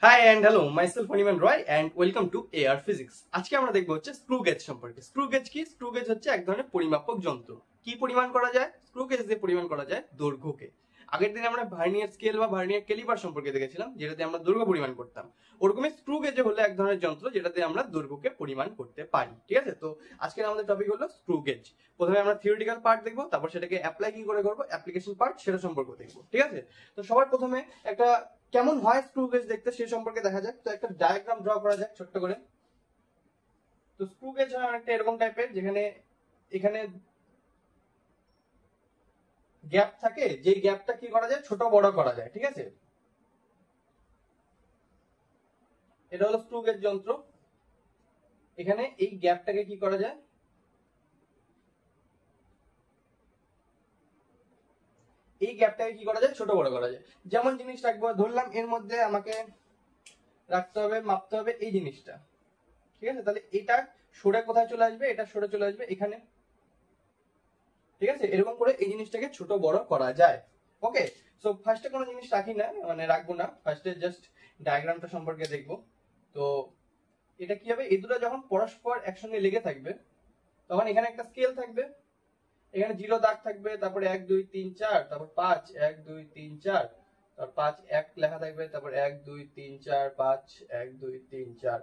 High and hello, myself Animan Roy and welcome to AR physics. আজকে আমরা দেখবো হচ্ছে স্ক্রু গেজ সম্পর্কে। স্ক্রু গেজ কি? স্ক্রু গেজ হচ্ছে এক ধরনের পরিমাপক যন্ত্র। কি পরিমাণ করা যায়? স্ক্রু গেজ দিয়ে পরিমাণ করা যায় দৈর্ঘ্যকে। আগের দিনে আমরা ভার্নিয়ার স্কেল বা ভার্নিয়ার ক্যালিপার সম্পর্কে দেখেছিলাম, যেটাতে আমরা দৈর্ঘ্য পরিমাণ করতাম। ওরকমই স্ক্রু গেজ হলো এক ধরনের যন্ত্র যেটাতে আমরা দৈর্ঘ্যকে পরিমাণ করতে পারি। ঠিক আছে, তো আজকে আমাদের টপিক হলো স্ক্রু গেজ। প্রথমে আমরা থিওরিটিক্যাল পার্ট দেখবো, তারপর সেটাকে অ্যাপ্লাই কি করে করবো, অ্যাপ্লিকেশন পার্ট সেটা সম্পর্কে দেখবো। ঠিক আছে, তো সবার প্রথমে একটা কেমন হয় স্ক্রু গেজ দেখতে সে সম্পর্কে দেখা যাক। তো একটা ডায়াগ্রাম ড্র করা যাক ছোট্ট করে। তো স্ক্রু গেজ হয় অনেকটা এরকম টাইপের, যেখানে এখানে গ্যাপ থাকে, যে গ্যাপটা কি করা যায়, ছোট বড় করা যায়। ঠিক আছে, এটা হলো স্ক্রু গেজ যন্ত্র। এখানে এই গ্যাপটাকে কি করা যায়, এই গ্যাপটাকে কি করা যায়, ছোট বড় করা যায়। যেমন জিনিস রাখবো, ধরলাম এর মধ্যে আমাকে রাখতে হবে, মাপতে হবে এই জিনিসটা। ঠিক আছে, তাহলে এটা সরে কোথায় চলে আসবে, এটা সরে চলে আসবে এখানে। ঠিক আছে, এরকম করে এই জিনিসটাকে ছোট বড় করা যায়। ওকে, সো ফার্স্টে কোনো জিনিস রাখি না, মানে রাখবো না, ফার্স্টে জাস্ট ডায়াগ্রামটা সম্পর্কে দেখবো। তো এটা কি হবে, এই দুটো যখন পরস্পর একসঙ্গে লেগে থাকবে তখন এখানে একটা স্কেল থাকবে, এখানে 0 দাগ থাকবে, তারপরে 1 2 3 4, তারপর 5 1 2 3 4, তারপর 5 1 লেখা থাকবে, তারপর 1 2 3 4 5 1 2 3 4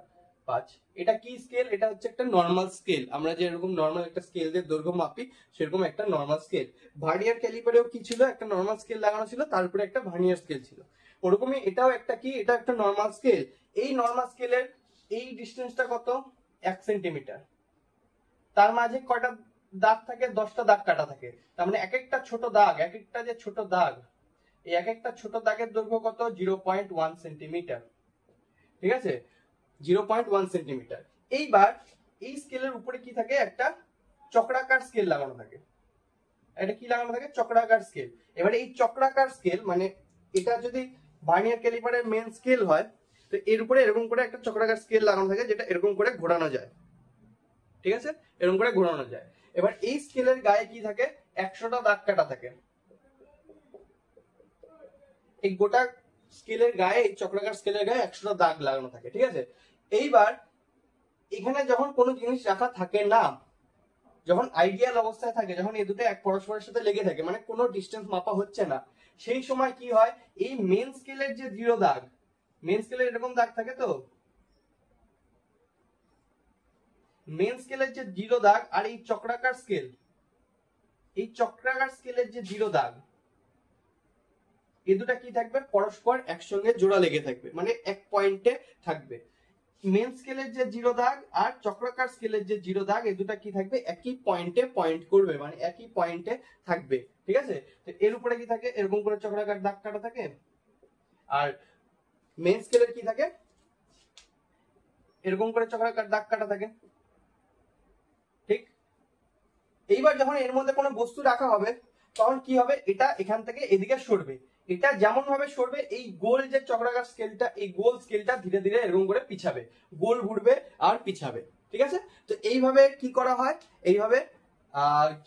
5। এটা কি স্কেল? এটা হচ্ছে একটা নরমাল স্কেল। আমরা যে এরকম নরমাল একটা স্কেল দিয়ে দৈর্ঘ্য মাপি, সেরকম একটা নরমাল স্কেল। ভার্নিয়ার ক্যালিপারেও কি ছিল, একটা নরমাল স্কেল লাগানো ছিল, তারপরে একটা ভার্নিয়ার স্কেল ছিল। ওরকমই এটাও একটা কি, এটা একটা নরমাল স্কেল। এই নরমাল স্কেলের এই ডিস্টেন্সটা কত, 1 সেন্টিমিটার। তার মাঝে কয়টা দাগ থাকে, 10টা দাগ কাটা থাকে। তার মানে এক একটা ছোট দাগ, এক একটা যে ছোট দাগ, এই এক একটা ছোট দাগের দৈর্ঘ্য কত, 0.1 সেন্টিমিটার। ঠিক আছে, 0.1 সেন্টিমিটার। এইবার এই স্কেলের উপরে কি থাকে, একটা চক্রাকার স্কেল লাগানো থাকে। এটা কি লাগানো থাকে, চক্রাকার স্কেল। এবারে এই চক্রাকার স্কেল মানে এটা যদি ভার্নিয়ার ক্যালিপারের মেন স্কেল হয়, তো এর উপরে এরকম করে একটা চক্রাকার স্কেল লাগানো থাকে, যেটা এরকম করে ঘোরানো যায়। ঠিক আছে, এরকম করে ঘোরানো যায়। এবার এই স্কেলের গায়ে কি থাকে, 100টা দাগ কাটা থাকে। এই গোটা স্কেলের গায়ে, এই চক্রাকার স্কেলের গায়ে 100টা দাগ লাগানো থাকে। ঠিক আছে, এইবার এখানে যখন কোনো জিনিস রাখা থাকে না, যখন আইডিয়াল অবস্থায় থাকে, যখন এই দুটো এক পরস্পরের সাথে লেগে থাকে, মানে কোনো ডিস্টেন্স মাপা হচ্ছে না, সেই সময় কি হয়, এই মেন স্কেলের যে 0 দাগ, মেন স্কেলের এরকম দাগ থাকে, তো মেন স্কেলের যে 0 দাগ আর এই চক্রাকার স্কেল, এই চক্রাকার স্কেলের যে 0 দাগ, এই দুটা কি থাকবে, পরস্পর একসঙ্গে জোড়া লেগে থাকবে, মানে এক পয়েন্টে থাকবে। মেন স্কেলের যে 0 দাগ আর চক্রাকার স্কেলের যে 0 দাগ, এই দুটা কি থাকবে, একই পয়েন্টে পয়েন্ট করবে, মানে একই পয়েন্টে থাকবে। ঠিক আছে, তো এর উপরে কি থাকে, এরকম করে চক্রাকার দাগ কাটা থাকে। আর মেন স্কেলের কি থাকে, এরকম করে চক্রাকার দাগ কাটা থাকে। ঠিক, এইবার যখন এর মধ্যে কোনো বস্তু রাখা হবে, তখন কি হবে, এটা এখান থেকে এদিকে সরবে। এটা যেমন ভাবে সরবে, এই গোল যে চক্রাকার স্কেলটা, এই গোল স্কেলটা ধীরে ধীরে এরকম করে পিছাবে, গোল ঘুরবে আর পিছাবে। ঠিক আছে, তো এইভাবে কি করা হয়, এইভাবে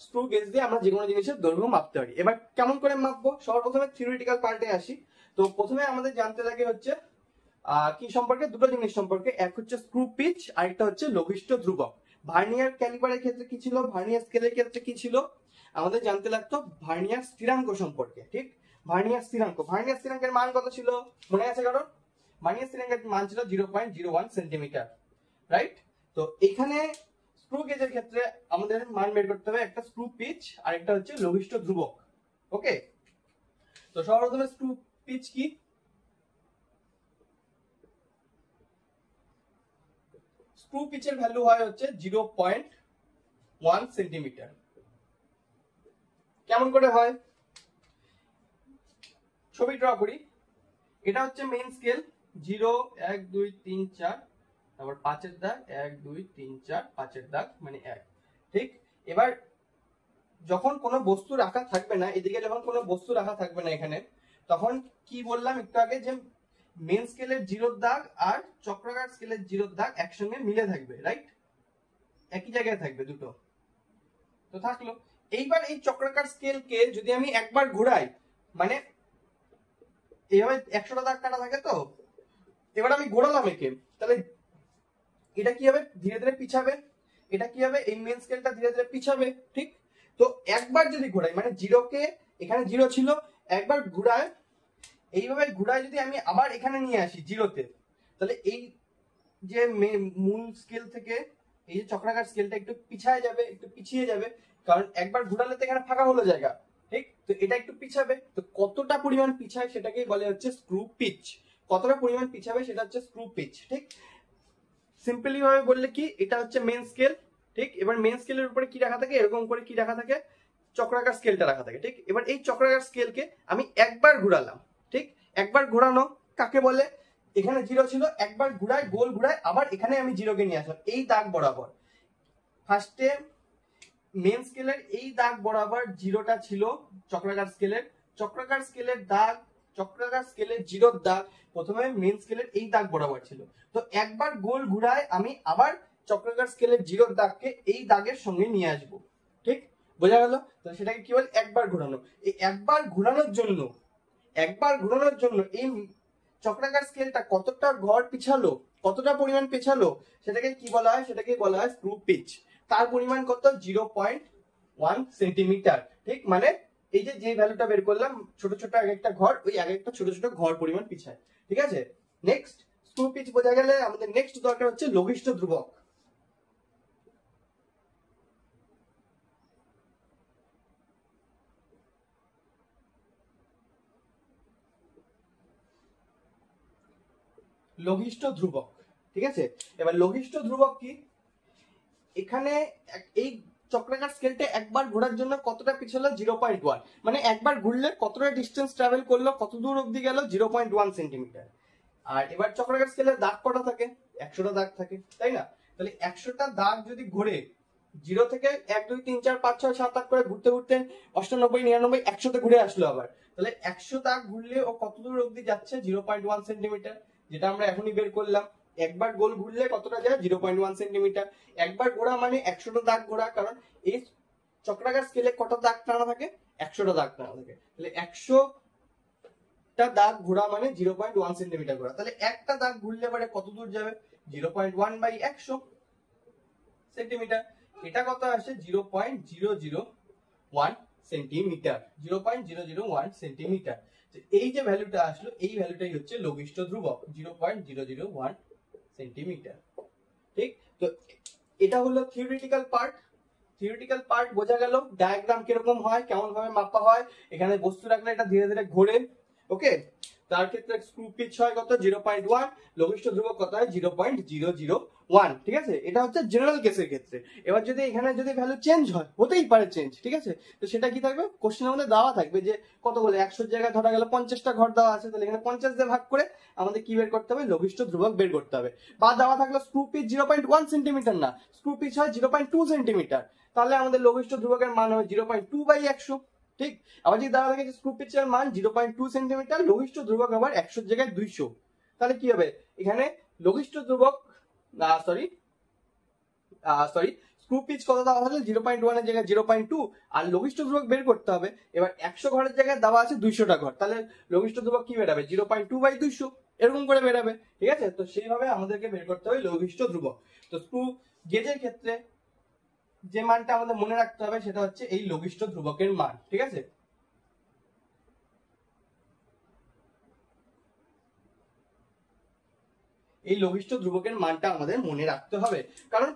স্ক্রু গেজ দিয়ে আমরা যে কোনো জিনিসের দৈর্ঘ্য মাপতে পারি। এবার কেমন করে মাপবো, সবার প্রথমে থিওরিটিক্যাল পার্টে আসি। তো প্রথমে আমাদের জানতে লাগে হচ্ছে কি সম্পর্কে, দুটো জিনিস সম্পর্কে। এক হচ্ছে স্ক্রু পিচ, আরেকটা হচ্ছে লঘিষ্ঠ ধ্রুবক। ভার্নিয়ার ক্যালিপারের ক্ষেত্রে কি ছিল, ভার্নিয়ার স্কেলের ক্ষেত্রে কি ছিল, আমাদের জানতে লাগতো ভার্নিয়ার স্থিরাঙ্ক সম্পর্কে। ঠিক, ভার্নিয়ার স্থিরাঙ্ক, ভার্নিয়ার স্থিরাঙ্কের মান কত ছিল মনে আছে কারণ? ভার্নিয়ার স্থিরাঙ্কের মান ছিল 0.01 সেন্টিমিটার, রাইট? তো এখানে স্ক্রু গেজের ক্ষেত্রে আমাদের মান বের করতে হবে, একটা স্ক্রু পিচ আর একটা হচ্ছে লঘিষ্ঠ ধ্রুবক। ওকে, তো সর্বপ্রথমে স্ক্রু পিচ কি, স্ক্রু পিচের ভ্যালু হয় হচ্ছে 0.1 সেন্টিমিটার। কেমন করে হয়, ছবি ড্র করি। এটা হচ্ছে মেইন স্কেল, 0 1 2 3 4, তারপর 5 এর দাগ, 1 2 3 4 5 এর দাগ, মানে 1। ঠিক, এবার যখন কোনো বস্তু রাখা থাকবে না, এদিকে যখন কোনো বস্তু রাখা থাকবে না এখানে, তখন কি বললাম একটু আগে, যে মেন স্কেলের 0 দাগ আর চক্রাকার স্কেলের 0 দাগ একসঙ্গে মিলে থাকবে, রাইট? একই জায়গায় থাকবে দুটো, তো থাকলো। এইবার এই চক্রাকার স্কেলকে যদি আমি একবার ঘোরাই, মানে এইভাবে 100টা দাগ কাটা থাকে, তো এবার আমি ঘোরালাম একে, তাহলে এটা কি হবে, ধীরে ধীরে পিছাবে, এটা কি হবে, এই মেন স্কেলটা ধীরে ধীরে পিছাবে, ঠিক। তো একবার যদি ঘোরাই, মানে জিরোকে, এখানে জিরো ছিল, একবার ঘুরায়, এইভাবে ঘুরায় যদি আমি আবার এখানে নিয়ে আসি জিরোতে, তাহলে এই যে মূল স্কেল থেকে এই যে চক্রাকার স্কেলটা একটু পিছায় যাবে, একটু পিছিয়ে যাবে, কারণ একবার ঘুরালে তো এখানে ফাঁকা হলো জায়গা, ঠিক। তো এটা একটু পিছাবে, তো কতটা পরিমাণ পিছায় সেটাকেই বলে হচ্ছে স্ক্রু পিচ। কতটা পরিমাণ পিছাবে সেটা হচ্ছে স্ক্রু পিচ, ঠিক। সিম্পলি ভাবে বললে কি, এটা হচ্ছে মেন স্কেল, ঠিক। এবার মেন স্কেলের উপরে কি রাখা থাকে, এরকম করে কি রাখা থাকে, চক্রাকার স্কেলটা রাখা থাকে, ঠিক। এবার এই চক্রাকার স্কেলকে আমি একবার ঘুরালাম, ঠিক। একবার ঘোরানো কাকে বলে, এখানে জিরো ছিল, একবার ঘুরায়, গোল ঘুরায়, আবার এখানে আমি জিরোকে নিয়ে আসলাম এই দাগ বরাবর। ফার্স্টে মেন স্কেলের এই দাগ বরাবর জিরোটা ছিল চক্রাকার স্কেলের, চক্রাকার স্কেলের দাগ, চক্রাকার স্কেলের জিরোর দাগ প্রথমে মেন স্কেলের এই দাগ বরাবর ছিল। তো একবার গোল ঘুরায় আমি আবার চক্রাকার স্কেলের জিরোর দাগকে এই দাগের সঙ্গে নিয়ে আসব, ঠিক। বোঝা গেল? তো সেটাকে কি বলে, একবার ঘোরানো। এই একবার ঘোরানোর জন্য, একবার ঘোরানোর জন্য এই চক্রাকার স্কেলটা কতটা ঘর পিছালো, কতটা পরিমাণ পেছালো, সেটাকে কি বলা হয়, সেটাকে বলা হয় স্ক্রু পিচ। তার পরিমাণ কত, 0.1 সেন্টিমিটার, ঠিক। মানে এই যে যে ভ্যালুটা বের করলাম, ছোট ছোট এক একটা ঘর, ওই এক একটা ছোট ছোট ঘর পরিমাণ পিছায়, ঠিক আছে। নেক্সট, স্ক্রু পিচ বোঝা গেলে আমাদের নেক্সট দরকার হচ্ছে লঘিষ্ঠ ধ্রুবক। লঘিষ্ঠ ধ্রুবক, ঠিক আছে। এবার লঘিষ্ঠ ধ্রুবক কি, এখানে এই চক্রাকার স্কেলটা একবার ঘোরার জন্য কতটা পিছলো, 0.1, মানে একবার ঘুরলে কতটা ডিস্টেন্স ট্রাভেল করলো, কত দূর অব্দি গেল, 0.1 সেন্টিমিটার। আর এবার চক্রাকার স্কেলের দাগ কটা থাকে, 100টা দাগ থাকে, তাই না। তাহলে 100টা দাগ যদি ঘুরে জিরো থেকে 1 2 3 4 5 6 7 8 করে ঘুরতে ঘুরতে 98 99 100তে ঘুরে আসলো আবার, তাহলে 100 দাগ ঘুরলে ও কত দূর অব্দি যাচ্ছে, 0.1 সেন্টিমিটার, যেটা আমরা এখনই বের করলাম। একবার গোল ঘুরলে কতটা যায়, 0.1 সেন্টিমিটার। একবার ঘোরা মানে 100টা দাগ ঘোরা, কারণ এই চক্রাকার স্কেলে কটা দাগ টানা থাকে, 100টা দাগ টানা থাকে, তাহলে 100টা দাগ ঘোরা মানে 0.1 সেন্টিমিটার ঘোরা। তাহলে একটা দাগ ঘুরলে পরে কত দূর যাবে, 0.1 বাই 100 সেন্টিমিটার। এটা কত আসে, 0.001 সেন্টিমিটার, 0.001 সেন্টিমিটার। এই যে ভ্যালুটা আসলো, এই ভ্যালুটাই হচ্ছে লঘিষ্ঠ ধ্রুবক, 0.001 সেন্টিমিটার, ঠিক। তো এটা হলো থিওরিটিক্যাল পার্ট। থিওরিটিক্যাল পার্ট বোঝা গেল, ডায়াগ্রাম কিরকম হয়, কেমন ভাবে মাপা হয়, এখানে বস্তু রাখলে এটা ধীরে ধীরে ঘোরে, ওকে। তার ক্ষেত্রে স্ক্রু পিচ হয় কত, 0.1, লঘিষ্ঠ ধ্রুবক কত হয়, 0.001, ঠিক আছে। এটা হচ্ছে জেনারেল কেসের ক্ষেত্রে। এবার যদি এখানে যদি ভ্যালু চেঞ্জ হয়, হতেই পারে চেঞ্জ, ঠিক আছে, তো সেটা কি থাকবে, কোশ্চেনের মধ্যে দেওয়া থাকবে যে কত বলে, 100 জায়গায় ধরা গেল 50টা ঘর দেওয়া আছে, তাহলে এখানে 50 দিয়ে ভাগ করে আমাদের কি বের করতে হবে, লঘিষ্ঠ ধ্রুবক বের করতে হবে। বা দেওয়া থাকলো স্ক্রু পিচ 0.1 সেন্টিমিটার না, স্ক্রু পিচ হয় 0.2 সেন্টিমিটার, তাহলে আমাদের লঘিষ্ঠ ধ্রুবকের মান হবে 0.2 বাই 100, ঠিক। আবার যদি দেওয়া থাকে স্ক্রু পিচের মান 0.2 সেন্টিমিটার, লঘিষ্ঠ ধ্রুবক আবার 100 জায়গায় 200, তাহলে কি হবে, এখানে লঘিষ্ঠ ধ্রুবক, সরি সরি স্ক্রু পিচ কত দেওয়া আছে, 0.1 এর জায়গায় 0.2, আর লঘিষ্ঠ ধ্রুবক বের করতে হবে। এবার 100 ঘরের জায়গায় দেওয়া আছে 200টা ঘর, তাহলে লঘিষ্ঠ ধ্রুবক কি বেরাবে, 0.2 বাই 200, এরকম করে বেরাবে, ঠিক আছে। তো সেইভাবে আমাদেরকে বের করতে হবে লঘিষ্ঠ ধ্রুবক। তো স্ক্রু গেজের ক্ষেত্রে যে মানটা আমাদের মনে রাখতে হবে সেটা হচ্ছে এই লঘিষ্ঠ ধ্রুবকের মান, ঠিক আছে। এই লঘিষ্ঠ ধ্রুবকের মানটা আমাদের মনে রাখতে হবে, কারণ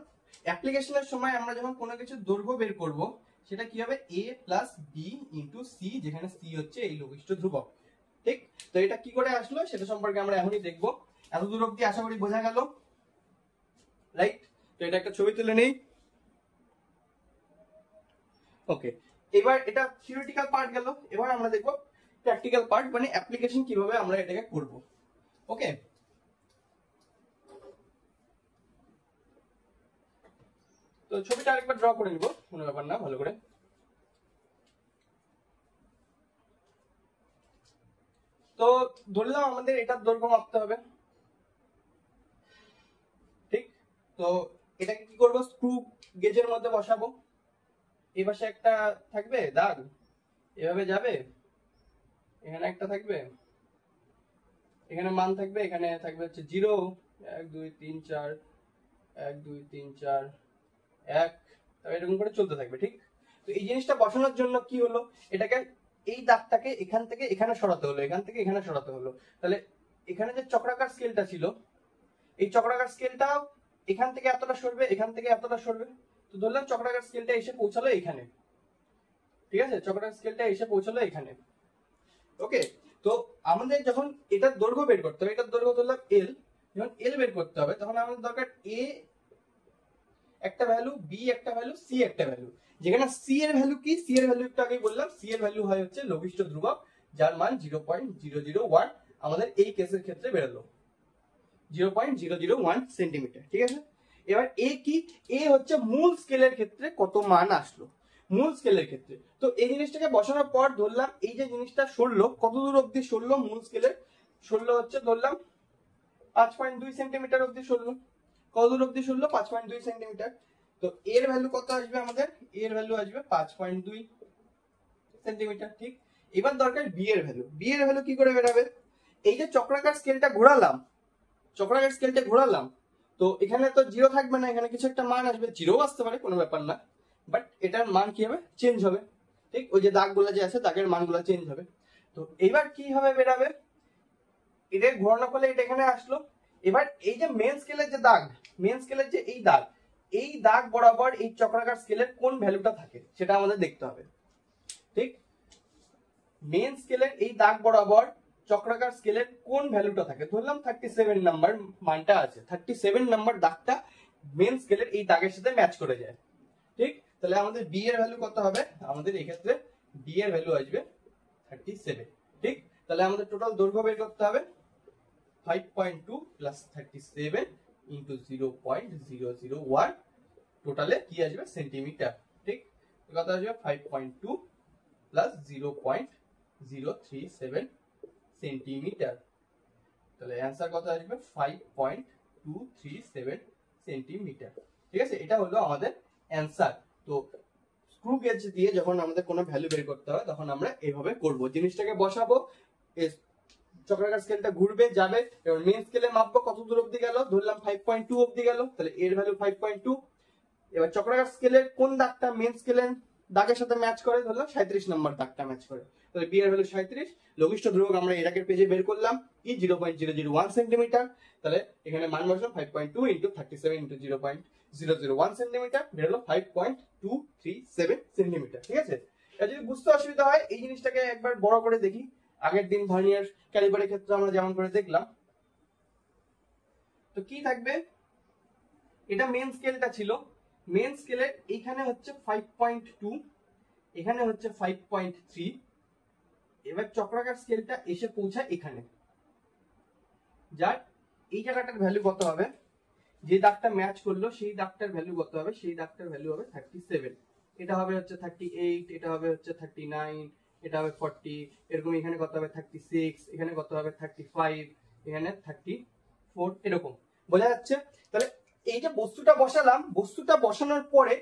অ্যাপ্লিকেশনের সময় আমরা যখন কোনো কিছু দৈর্ঘ্য বের করব, সেটা কি হবে, a plus B into C, যেখানে সি হচ্ছে এই লঘিষ্ঠ ধ্রুবক, ঠিক। তো এটা কি করে আসলো সেটা সম্পর্কে আমরা এখনই দেখবো। এত দূর অব্দি আশা করি বোঝা গেল, রাইট। তো এটা একটা ছবি তুলে নেই, ওকে। এবার এটা থিওরিটিক্যাল পার্ট গেল, এবার আমরা দেখবো প্র্যাকটিক্যাল পার্ট, মানে অ্যাপ্লিকেশন কিভাবে আমরা এটাকে করব, ওকে। তো ছবিটা আরেকবার ড্র করে নিব, কোনো ব্যাপার না, ভালো করে। তো ধরলাম আমাদের এটার দৈর্ঘ্য মাপতে হবে, ঠিক। তো এটাকে কি করব, স্ক্রু গেজের মধ্যে বসাবো, এই পাশে একটা থাকবে দাগ, এভাবে যাবে, এখানে একটা থাকবে, এখানে মান থাকবে, এখানে থাকবে হচ্ছে 0 1 2 3 4 1 2 3 4 1, এরকম করে চলতে থাকবে। ঠিক, তো এই জিনিসটা বসানোর জন্য কি হলো, এটাকে এই দাগটাকে এখান থেকে এখানে সরাতে হলো, এখান থেকে এখানে সরাতে হলো। তাহলে এখানে যে চক্রাকার স্কেলটা ছিল, এই চক্রাকার স্কেলটা এখান থেকে এতটা সরবে, এখান থেকে এতটা সরবে। তো ধরলাম চক্রাকার স্কেলটা এসে পৌঁছালো এখানে, ঠিক আছে, চক্রাকার স্কেলটা এসে পৌঁছালো এখানে। ওকে, তো আমাদের যখন এটার দৈর্ঘ্য বের করতে হবে, এটার দৈর্ঘ্য ধরলাম এল, যখন এল বের করতে হবে তখন আমাদের দরকার এ একটা ভ্যালু, বি একটা ভ্যালু, সি একটা ভ্যালু। যেখানে সি এর ভ্যালু কি, সি এর ভ্যালু একটু আগেই বললাম, সি এর ভ্যালু হয় হচ্ছে লঘিষ্ঠ ধ্রুবক, যার মান 0.001 আমাদের এই কেসের ক্ষেত্রে বেরোলো 0.001 সেন্টিমিটার। ঠিক আছে, এবার এ কি, এ হচ্ছে মূল স্কেলের ক্ষেত্রে কত মান আসলো, মূল স্কেলের ক্ষেত্রে। তো এই জিনিসটাকে বসানোর পর ধরলাম এই যে জিনিসটা সরলো, কত দূর অব্দি সরলো মূল স্কেলের, সরলো হচ্ছে ধরলাম 5.2 সেন্টিমিটার অব্দি সরলো। কত দূর অব্দি সরলো, 5.2 সেন্টিমিটার। তো এর ভ্যালু কত আসবে আমাদের, এর ভ্যালু আসবে 5.2 সেন্টিমিটার। ঠিক, এবার দরকার বি এর ভ্যালু। বি এর ভ্যালু কি করে বেরাবে, এই যে চক্রাকার স্কেলটা ঘোরালাম, চক্রাকার স্কেলটা ঘোরালাম, তো এখানে তো 0 থাকবে না, এখানে কিছু একটা মান আসবে, 0 আসতে পারে, কোনো ব্যাপার না, বাট এটার মান কি হবে, চেঞ্জ হবে। ঠিক, ওই যে দাগগুলো যে আছে দাগের মানগুলো চেঞ্জ হবে। তো এইবার কি হবে বেরাবে, এটা ঘোরানোর ফলে এটা এখানে আসলো। এবার এই যে মেন স্কেলের যে দাগ, মেন স্কেলের যে এই দাগ, এই দাগ বরাবর এই চক্রাকার স্কেলের কোন ভ্যালুটা থাকে সেটা আমাদের দেখতে হবে। ঠিক, মেন স্কেলের এই দাগ বরাবর চক্রাকার স্কেলের কোন ভ্যালুটা থাকে, ধরলাম 37 নাম্বার মানটা আছে, 37 নাম্বার দাগটা মেন স্কেলের এই দাগের সাথে ম্যাচ করে যায়। ঠিক, তাহলে আমাদের বি এর ভ্যালু কত হবে, আমাদের এই ক্ষেত্রে বি এর ভ্যালু আসবে 37। ঠিক, তাহলে আমাদের টোটাল দৈর্ঘ্য বের করতে হবে 5.2 প্লাস 37 ইন্টু 0.001, টোটালে কি আসবে সেন্টিমিটার। ঠিক, কত আসবে 5.2 প্লাস 0.037 সেন্টিমিটার। তাহলে অ্যান্সার কত আসবে 5.237 সেন্টিমিটার। ঠিক আছে, এটা হলো আমাদের অ্যান্সার। তো স্ক্রু গেজ দিয়ে যখন আমাদের কোনো ভ্যালু বের করতে হয় তখন আমরা এভাবে করব, জিনিসটাকে বসাবো, চক্রাকার স্কেলটা ঘুরবে যাবে, এবার মেন স্কেলে মাপবো কত দূর অবধি গেল, ধরলাম 5.2 অবধি গেল, তাহলে এর ভ্যালু 5.2। এবার চক্রাকার স্কেলের কোন দাগটা মেন স্কেলের দাগের সাথে ম্যাচ করে, ধরলাম 37 নম্বর দাগটা ম্যাচ করে, তাহলে বি এর ভ্যালু 37। লঘিষ্ঠ ধ্রুবক আমরা এর আগের পেজে বের করলাম কি 0.001 সেন্টিমিটার, তাহলে এখানে মান বসালাম 5.2 ইন্টু 37 ইন্টু 0.001 সেন্টিমিটার, বেরোলো 5.237 সেন্টিমিটার। ঠিক আছে, এটা যদি বুঝতে অসুবিধা হয় এই জিনিসটাকে একবার বড় করে দেখি। আগের দিন ভার্নিয়ার ক্যালিপারের ক্ষেত্রে আমরা যেমন করে দেখলাম, তো কি থাকবে, এটা মেন স্কেলটা ছিল, মেন স্কেলের এখানে হচ্ছে 5.2, এখানে হচ্ছে 5.3, এবার চক্রাকার স্কেলটা এসে পৌঁছায় এখানে, যার এই জায়গাটার ভ্যালু কত হবে, যে দাগটা ম্যাচ করলো সেই দাগটার ভ্যালু কত হবে, সেই দাগটার ভ্যালু হবে 37, এটা হবে হচ্ছে 38, এটা হবে হচ্ছে 39, এটা হবে 40, এরকম এখানে কত হবে 36, এখানে কত হবে 35, এখানে 34, এরকম বোঝা যাচ্ছে। তাহলে এই যে বস্তুটা বসালাম, বস্তুটা বসানোর পরে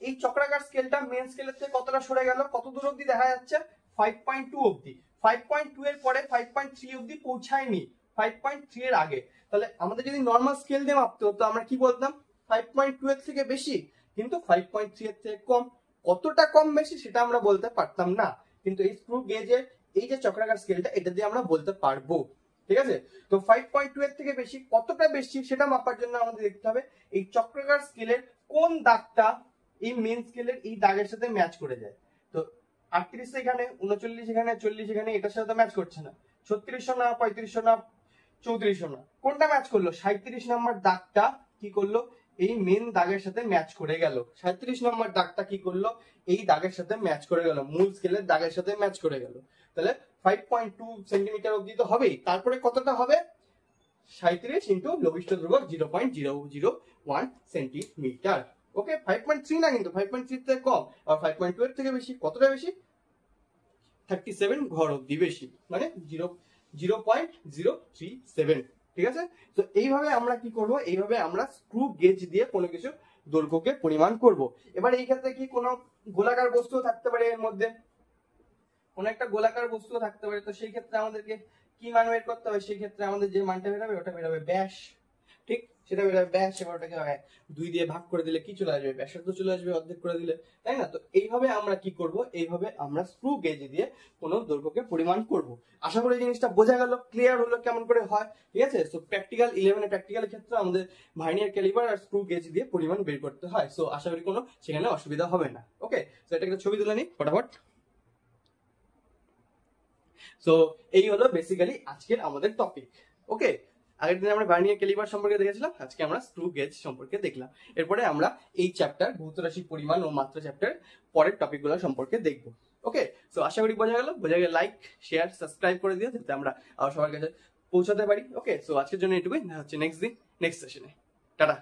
এই চক্রাকার স্কেলটা মেন স্কেলের থেকে কতটা সরে গেল, কত দূর অবধি দেখা যাচ্ছে 5.2 অবধি, 5.2 এর পরে 5.3 অবধি পৌঁছায়নি, 5.3 এর আগে। তাহলে আমাদের যদি নর্মাল স্কেল দিয়ে মাপতে হতো আমরা কি বলতাম 5.2 এর থেকে বেশি, কিন্তু 5.3 এর থেকে কম। কতটা কম বেশি সেটা আমরা বলতে পারতাম না, কিন্তু এই স্ক্রু গেজের এই যে চক্রাকার স্কেলটা এটা দিয়ে আমরা বলতে পারবো। ঠিক আছে, তো 5.2 এর থেকে বেশি, কতটা বেশি সেটা মাপার জন্য আমাদের দেখতে হবে এই চক্রাকার স্কেলের কোন দাগটা এই মেন স্কেলের এই দাগের সাথে ম্যাচ করে যায়। তো 38 এখানে, 39 এখানে, 40 এখানে, এটার সাথে ম্যাচ করছে না, 3600 না, 3500 না, 3400 না, কোনটা ম্যাচ করলো, 37 নম্বর দাগটা কি করলো, এই মেন দাগের সাথে ম্যাচ করে গেল, 37 নম্বর দাগটা কি করলো, এই দাগের সাথে ম্যাচ করে গেল, মূল স্কেলের দাগের সাথে ম্যাচ করে গেল। তাহলে 5.2 সেন্টিমিটার অবধি তো হবেই, তারপরে কতটা হবে 37 ইন্টু লঘিষ্ঠ ধ্রুবক 0.001 সেন্টিমিটার। ওকে, 5.3 না, কিন্তু 5.3 থেকে কম, আর 5.2 এর থেকে বেশি, কতটা বেশি 37 ঘর অবধি বেশি, মানে 0.037। ঠিক আছে, তো এইভাবে আমরা কি করব, এইভাবে আমরা স্ক্রু গেজ দিয়ে কোনো কিছু দৈর্ঘ্যকে পরিমাণ করব। এবার এই ক্ষেত্রে কি কোনো গোলাকার বস্তু থাকতে পারে, এর মধ্যে কোনো একটা গোলাকার বস্তু থাকতে পারে, তো সেই ক্ষেত্রে আমাদেরকে কি মান বের করতে হবে, সেই ক্ষেত্রে আমাদের যে মানটা বেরোবে ওটা বেরোবে ব্যাস, ঠিক সেটা বেরোবে ব্যাস। এবার ওটাকে 2 দিয়ে ভাগ করে দিলে কি চলে আসবে, ব্যাসার্ধ চলে আসবে অর্ধেক করে দিলে, তাই না? তো এইভাবে আমরা কি করব, এইভাবে আমরা স্ক্রু গেজ দিয়ে কোনো দৈর্ঘ্যকে পরিমাণ করব। আশা করি জিনিসটা বোঝা গেল, ক্লিয়ার হলো কেমন করে হয়, ঠিক আছে? সো প্র্যাকটিক্যাল 11 প্র্যাকটিক্যালের ক্ষেত্রে আমাদের ভার্নিয়ার ক্যালিপার আর স্ক্রু গেজ দিয়ে পরিমাণ বের করতে হয়। সো আশা করি কোনো সেখানে অসুবিধা হবে না। ওকে, সো এটা একটা ছবি তুলে নিই ফটাফট। সো এই হলো বেসিক্যালি আজকের আমাদের টপিক। ওকে, আগের দিন আমরা ভার্নিয়ার ক্যালিপার সম্পর্কে দেখেছিলাম, আজকে আমরা স্ক্রু গেজ সম্পর্কে দেখলাম। এরপরে আমরা এই চ্যাপ্টার ভৌত রাশির পরিমাণ ও মাত্রা চ্যাপ্টার পরের টপিকগুলো সম্পর্কে দেখবো। ওকে, সো আশা করি বোঝা গেল। বোঝা গেলে লাইক, শেয়ার, সাবস্ক্রাইব করে দিও যাতে আমরা আরো সবার কাছে পৌঁছাতে পারি। ওকে, সো আজকের জন্য এটুকুই, দেখা হচ্ছে নেক্সট দিন নেক্সট সেশনে। টাটা।